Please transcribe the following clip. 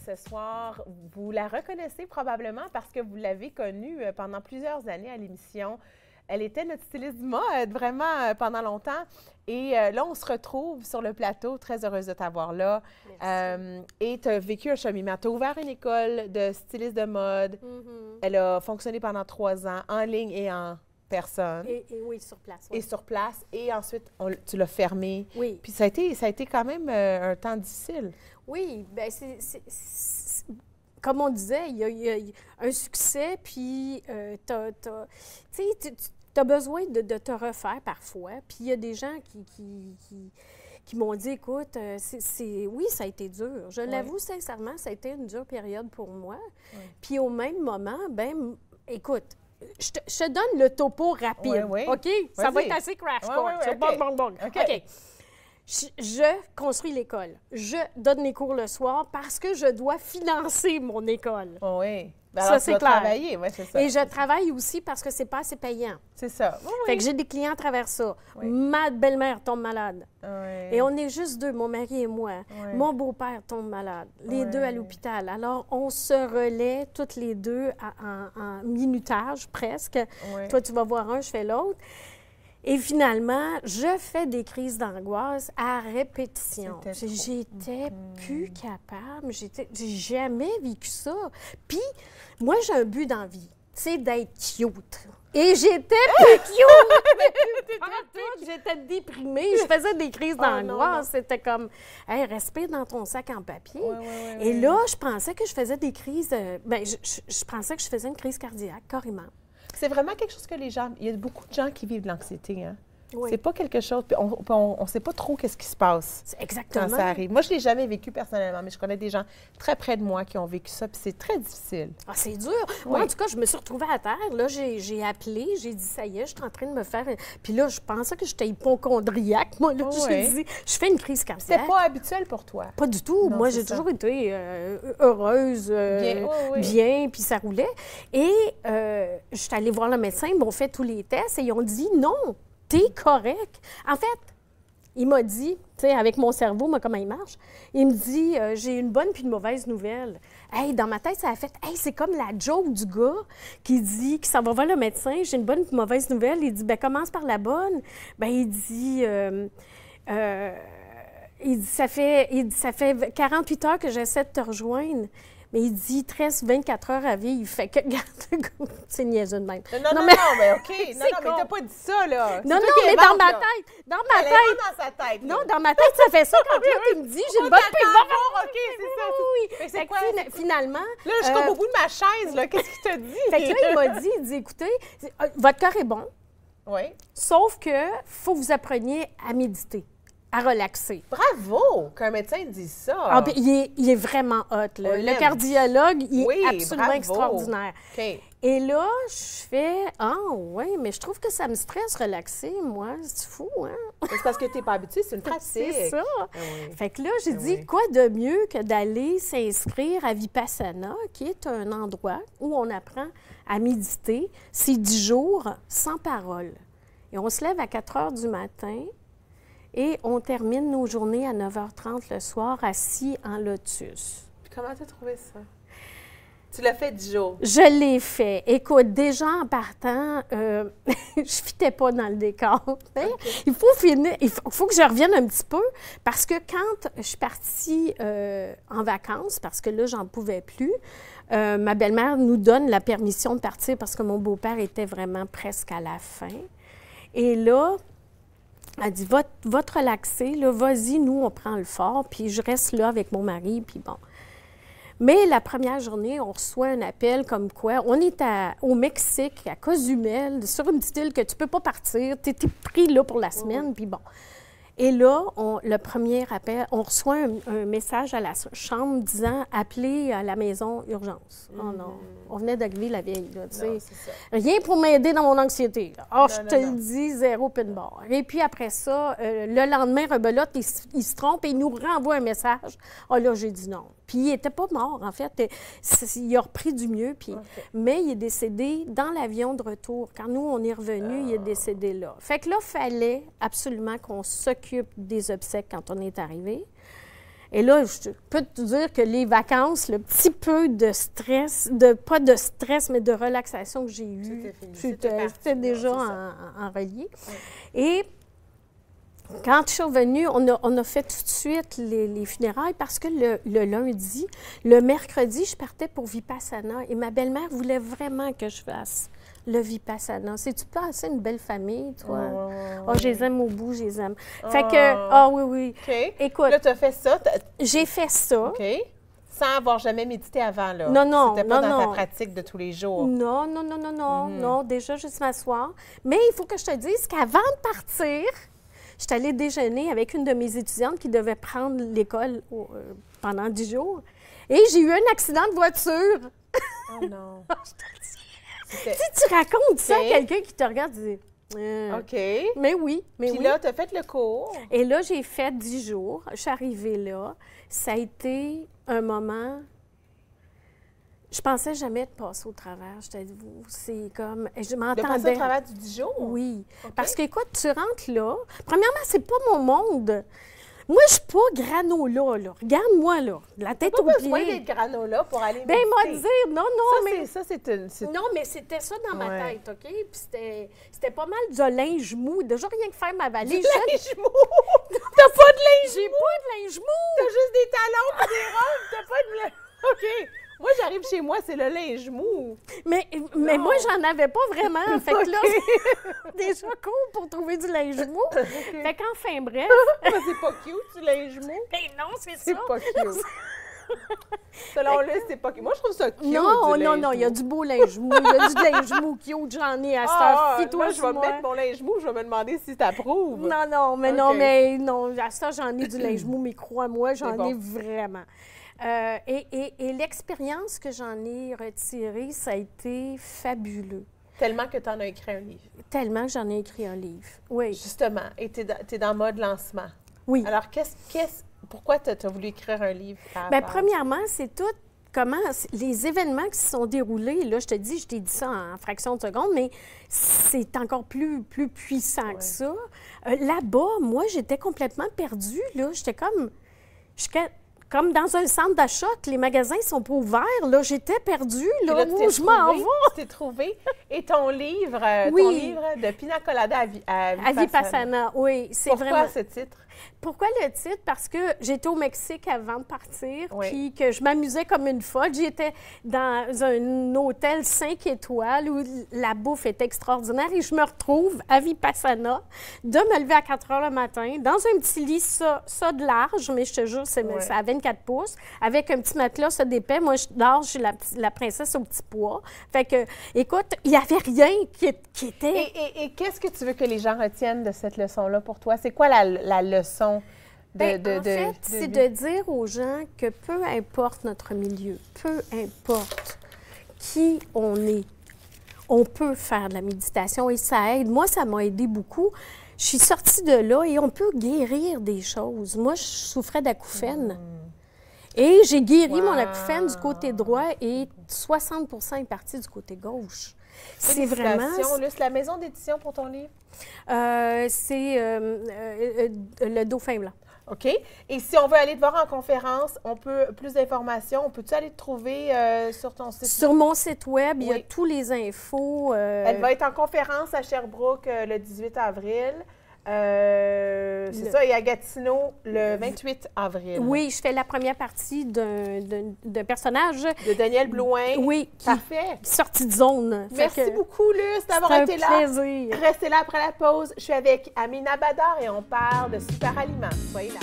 ce soir, vous la reconnaissez probablement parce que vous l'avez connue pendant plusieurs années à l'émission. Elle était notre styliste du mode vraiment pendant longtemps. Et là, on se retrouve sur le plateau. Très heureuse de t'avoir là. Et tu as vécu un cheminement. Tu as ouvert une école de styliste de mode. Elle a fonctionné pendant 3 ans, en ligne et en personne. Et oui, sur place. Oui. Et sur place. Et ensuite, tu l'as fermé. Oui. Puis ça a été quand même un temps difficile. Oui, bien, comme on disait, il y a un succès, puis tu as besoin de te refaire parfois. Puis il y a des gens qui m'ont dit, écoute, oui, ça a été dur. Je l'avoue sincèrement, ça a été une dure période pour moi. Oui. Puis au même moment, ben écoute, je te donne le topo rapide, OK? Ça va être assez crash course. OK. Je construis l'école. Je donne les cours le soir parce que je dois financer mon école. Oui. Ben alors, ça, c'est clair. Travailler, c'est ça. Et je travaille aussi parce que c'est pas assez payant. C'est ça. Fait que j'ai des clients à travers ça. Ma belle-mère tombe malade. Et on est juste 2, mon mari et moi. Mon beau-père tombe malade. Les 2 à l'hôpital. Alors, on se relaie toutes les 2 en minutage presque. Toi, tu vas voir un, je fais l'autre. Et finalement, je fais des crises d'angoisse à répétition. J'étais plus capable. J'ai jamais vécu ça. Puis, moi, j'ai un but dans la vie, c'est d'être cute. Et j'étais plus cute! J'étais déprimée. Je faisais des crises d'angoisse. C'était comme, hey, respire dans ton sac en papier. Et là, je pensais que je faisais des crises... je pensais que je faisais une crise cardiaque, carrément. C'est vraiment quelque chose que les gens... Il y a beaucoup de gens qui vivent de l'anxiété, hein? Oui. C'est pas quelque chose... On sait pas trop qu'est-ce qui se passe exactement. Quand ça arrive. Moi, je l'ai jamais vécu personnellement, mais je connais des gens très près de moi qui ont vécu ça, puis c'est très difficile. Ah, c'est dur. Moi, en tout cas, je me suis retrouvée à terre. Là, j'ai appelé, j'ai dit, ça y est, je suis en train de me faire... Puis là, je pensais que j'étais hypochondriaque. Moi, là, j'ai dit, je fais une crise cardiaque. C'était pas habituel pour toi? Pas du tout. Non, moi, j'ai toujours été heureuse, bien, puis ça roulait. Et je suis allée voir le médecin, ils m'ont fait tous les tests et ils ont dit, non, t'es correct. En fait, il m'a dit, tu sais, avec mon cerveau, moi, comment il marche, il me dit, j'ai une bonne puis une mauvaise nouvelle. Hey, dans ma tête, ça a fait, hey, c'est comme la joke du gars qui dit, qui s'en va voir le médecin, j'ai une bonne puis une mauvaise nouvelle. Il dit, ben commence par la bonne. Ben il dit, ça fait 48 heures que j'essaie de te rejoindre. Mais il dit, il te reste 24 heures à vivre. Fait que, regarde, c'est niaiseux de même. Non, mais OK. Non, mais t'as pas dit ça, là. Non, mais dans ma tête. Dans sa tête. Non, dans ma tête, ça fait ça quand il me dit, j'ai une bonne pire. OK, c'est ça. Oui. C'est quoi? Finalement... Là, je suis comme au bout de ma chaise, là. Qu'est-ce qu'il t'a dit? Fait que là, il m'a dit, écoutez, votre cœur est bon. Oui. Sauf que faut que vous appreniez à méditer. À relaxer. Bravo qu'un médecin dise ça. Ah, ben, il est vraiment hot. Là. Le cardiologue, il est absolument extraordinaire. Okay. Et là, je fais « Ah, oui, mais je trouve que ça me stresse relaxer, moi. C'est fou, hein? » C'est parce que tu n'es pas habituée, c'est une pratique. C'est ça. Fait que là, j'ai dit, quoi de mieux que d'aller s'inscrire à Vipassana, qui est un endroit où on apprend à méditer. C'est 10 jours sans parole. Et on se lève à 4 heures du matin. Et on termine nos journées à 9h30 le soir, assis en lotus. Puis comment tu as trouvé ça? Tu l'as fait 10 jours? Je l'ai fait. Écoute, déjà en partant, je ne fitais pas dans le décor. Okay. Il faut que je revienne un petit peu, parce que quand je suis partie en vacances, parce que là, j'en pouvais plus, ma belle-mère nous donne la permission de partir parce que mon beau-père était vraiment presque à la fin. Et là... Elle dit, va te relaxer, là, vas-y, nous, on prend le fort, puis je reste là avec mon mari, puis bon. Mais la première journée, on reçoit un appel comme quoi, on est au Mexique, à Cozumel, sur une petite île que tu peux pas partir, tu es pris là pour la semaine, puis bon. Et là, le premier appel, on reçoit un message à la chambre disant « Appelez à la maison urgence ». Oh non, on venait d'arriver la vieille, là, tu sais. Rien pour m'aider dans mon anxiété. Oh, je te le dis, zéro pin barre. Et puis après ça, le lendemain, rebelote, il se trompe et il nous renvoie un message. Oh là, j'ai dit non. Puis il n'était pas mort, en fait. Il a repris du mieux, puis... Mais il est décédé dans l'avion de retour. Quand nous, on est revenus, il est décédé là. Fait que là, il fallait absolument qu'on s'occupe des obsèques quand on est arrivé. Et là, je peux te dire que les vacances, le petit peu de stress, pas de stress, mais de relaxation que j'ai eu, c'était déjà en relié. Oui. Et quand je suis revenue, on a fait tout de suite les funérailles parce que le lundi, le mercredi, je partais pour Vipassana et ma belle-mère voulait vraiment que je fasse le Vipassana. C'est-tu pas assez une belle famille, toi? Oh, je les aime au bout, je les aime. Fait que, oui. OK. Écoute. Là, tu as fait ça. J'ai fait ça. OK. Sans avoir jamais médité avant, là. Non. C'était pas dans ta pratique de tous les jours. Non. Non, déjà, juste m'asseoir. Mais il faut que je te dise qu'avant de partir, je suis allée déjeuner avec une de mes étudiantes qui devait prendre l'école pendant 10 jours. Et j'ai eu un accident de voiture. Oh non. Tu racontes ça à quelqu'un qui te regarde et dit OK. Mais oui. Puis là, tu as fait le cours. Et là, j'ai fait 10 jours. Je suis arrivée là. Ça a été un moment. Je pensais jamais de passer au travers, je t'avoue. C'est comme. Je m'entendais. De passer au travers du 10 jours? Oui. Okay. Parce que, écoute, tu rentres là. Premièrement, c'est pas mon monde. Moi, je suis pas granola, là. Regarde-moi, là. La tête aux pieds. Pas besoin d'être granola pour aller méditer. Ben, moi, dire, non, mais... Ça, Non, mais c'était ça dans ma tête, OK? Puis c'était pas mal de linge mou. Déjà, rien que faire ma valise. Du linge mou? T'as pas de linge mou? J'ai pas de linge mou! T'as juste des talons et des robes. T'as pas de... OK. Moi, j'arrive chez moi, c'est le linge mou. Mais moi, j'en avais pas vraiment. Fait que là, déjà cool pour trouver du linge mou. Okay. Fait qu'enfin, bref. C'est pas cute, du linge mou? Ben non, c'est ça. C'est pas cute. Selon lui, c'est pas cute. Moi, je trouve ça cute. Non, il y a du beau linge mou. Il y a du linge mou cute, j'en ai à cette heure. Moi, je vais mettre mon linge mou, je vais me demander si t'approuves. Non, à ça, j'en ai du linge mou, mais crois-moi, j'en ai vraiment. Et l'expérience que j'en ai retirée, ça a été fabuleux. Tellement que tu en as écrit un livre. Tellement que j'en ai écrit un livre, oui. Justement, et tu es dans le mode lancement. Oui. Alors, pourquoi tu as voulu écrire un livre? Bien, premièrement, c'est tout les événements qui se sont déroulés. Là, je t'ai dit ça en fraction de seconde, mais c'est encore plus puissant que ça. Là-bas, moi, j'étais complètement perdue. Là, j'étais comme dans un centre d'achat, que les magasins ne sont pas ouverts. Là, j'étais perdue. Là, où je m'en vais? Tu t'es trouvé. Et ton livre de Pina Colada à Vipassana, oui. Pourquoi ce titre? Pourquoi le titre? Parce que j'étais au Mexique avant de partir, puis que je m'amusais comme une folle. J'étais dans un hôtel 5 étoiles où la bouffe est extraordinaire et je me retrouve à Vipassana de me lever à 4 heures le matin dans un petit lit, ça de large, mais je te jure, c'est à 24 pouces, avec un petit matelas, ça d'épais. Moi, je dors, je suis la princesse au petit pois. Fait que, écoute, il n'y avait rien qui était... Et qu'est-ce que tu veux que les gens retiennent de cette leçon-là pour toi? C'est quoi la leçon? En fait, c'est de dire aux gens que peu importe notre milieu, peu importe qui on est, on peut faire de la méditation et ça aide. Moi, ça m'a aidé beaucoup. Je suis sortie de là et on peut guérir des choses. Moi, je souffrais d'acouphènes. Et j'ai guéri mon acouphène du côté droit et 60 est parti du côté gauche. C'est vraiment... C'est la maison d'édition pour ton livre? C'est le Dauphin blanc. OK. Et si on veut aller te voir en conférence, plus d'informations, on peut-tu aller te trouver sur ton site? Sur mon site web, il y a tous les infos. Elle va être en conférence à Sherbrooke le 18 avril. C'est ça, et à Gatineau, le 28 avril. Oui, je fais la première partie d'un personnage. De Daniel Blouin. Oui. Parfait. Sorti de zone. Merci beaucoup, Luce, d'avoir été là. C'est un plaisir. Restez là après la pause. Je suis avec Amina Badar et on parle de super aliments. Soyez là.